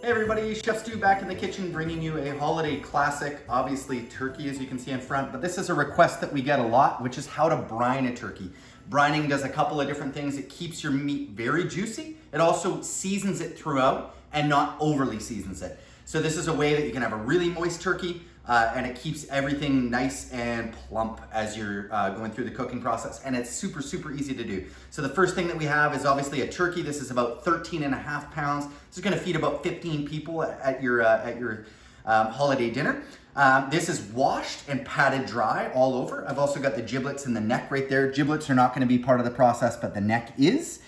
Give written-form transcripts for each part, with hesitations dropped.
Hey everybody, Chef Stu back in the kitchen bringing you a holiday classic, obviously turkey as you can see in front, but this is a request that we get a lot, which is how to brine a turkey. Brining does a couple of different things. It keeps your meat very juicy. It also seasons it throughout and not overly seasons it. So this is a way that you can have a really moist turkey and it keeps everything nice and plump as you're going through the cooking process. And it's super, super easy to do. So the first thing that we have is obviously a turkey. This is about 13.5 pounds. This is gonna feed about 15 people at your holiday dinner. This is washed and patted dry all over. I've also got the giblets and the neck right there. Giblets are not gonna be part of the process, but the neck is.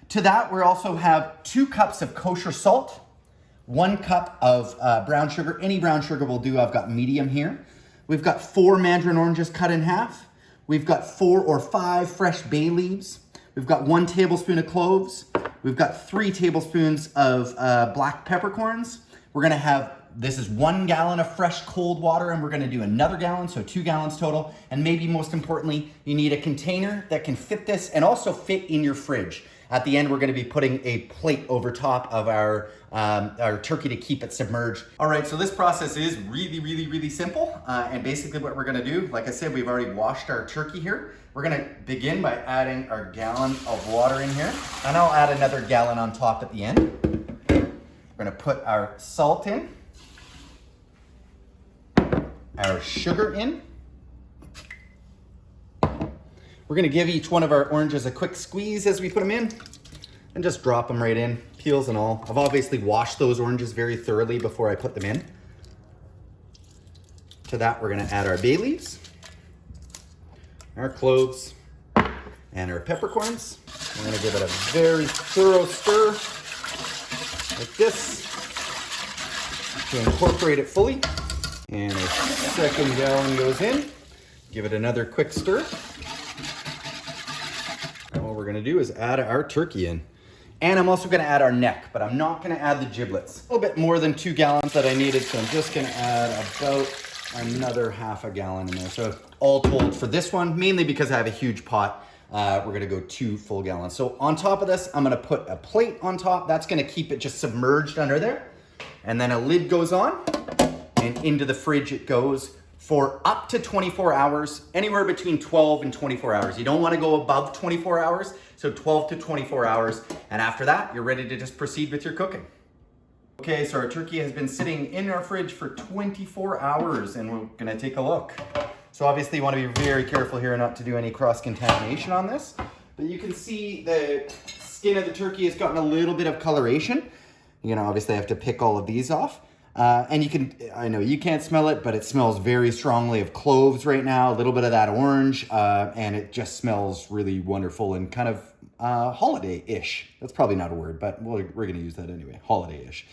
To that, we also have 2 cups of kosher salt, 1 cup of brown sugar. Any brown sugar will do. I've got medium here. We've got 4 mandarin oranges cut in half. We've got 4 or 5 fresh bay leaves. We've got 1 tablespoon of cloves. We've got 3 tablespoons of black peppercorns. We're gonna have, this is 1 gallon of fresh cold water, and we're gonna do another gallon, so 2 gallons total. And maybe most importantly, you need a container that can fit this and also fit in your fridge. At the end, we're gonna be putting a plate over top of our turkey to keep it submerged. All right, so this process is really, really, really simple. And basically what we're gonna do, like I said, we've already washed our turkey here. We're gonna begin by adding our gallon of water in here. And I'll add another gallon on top at the end. We're gonna put our salt in, our sugar in. We're gonna give each one of our oranges a quick squeeze as we put them in and just drop them right in, peels and all. I've obviously washed those oranges very thoroughly before I put them in. To that, we're gonna add our bay leaves, our cloves, and our peppercorns. We're gonna give it a very thorough stir like this to incorporate it fully. And our second gallon goes in. Give it another quick stir. And what we're gonna do is add our turkey in. And I'm also gonna add our neck, but I'm not gonna add the giblets. A little bit more than 2 gallons that I needed, so I'm just gonna add about another half a gallon in there. So all told for this one, mainly because I have a huge pot, we're gonna go 2 full gallons. So on top of this, I'm gonna put a plate on top. That's gonna keep it just submerged under there. And then a lid goes on, and into the fridge it goes for up to 24 hours, anywhere between 12 and 24 hours. You don't wanna go above 24 hours, so 12 to 24 hours. And after that, you're ready to just proceed with your cooking. Okay, so our turkey has been sitting in our fridge for 24 hours and we're gonna take a look. So obviously you wanna be very careful here not to do any cross-contamination on this, but you can see the skin of the turkey has gotten a little bit of coloration. You know, obviously I have to pick all of these off. And you can, I know you can't smell it, but it smells very strongly of cloves right now, a little bit of that orange, and it just smells really wonderful and kind of holiday-ish. That's probably not a word, but we're gonna use that anyway, holiday-ish.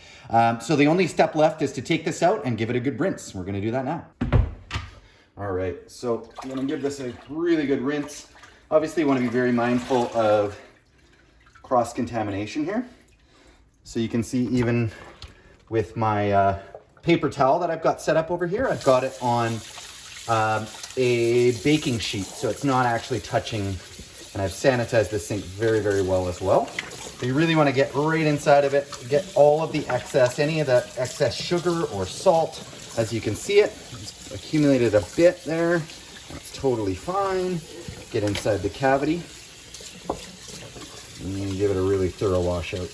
So the only step left is to take this out and give it a good rinse. We're gonna do that now. All right, so I'm gonna give this a really good rinse. Obviously you wanna be very mindful of cross-contamination here. So you can see even with my paper towel that I've got set up over here, I've got it on a baking sheet, so it's not actually touching, and I've sanitized this sink very, very well as well. So you really wanna get right inside of it, get all of the excess, any of that excess sugar or salt. As you can see it, it's accumulated a bit there. That's totally fine. Get inside the cavity and give it a really thorough wash out.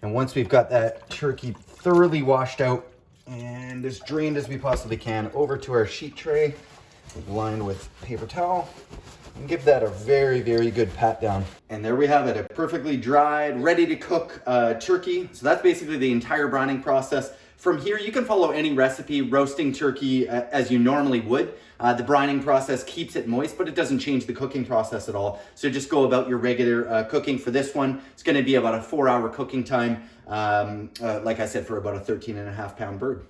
And once we've got that turkey thoroughly washed out and as drained as we possibly can, over to our sheet tray lined with paper towel, and give that a very, very good pat down. And there we have it, a perfectly dried, ready to cook turkey. So that's basically the entire brining process. From here, you can follow any recipe, roasting turkey as you normally would. The brining process keeps it moist, but it doesn't change the cooking process at all. So just go about your regular cooking. For this one, it's gonna be about a 4-hour cooking time, like I said, for about a 13.5 pound bird.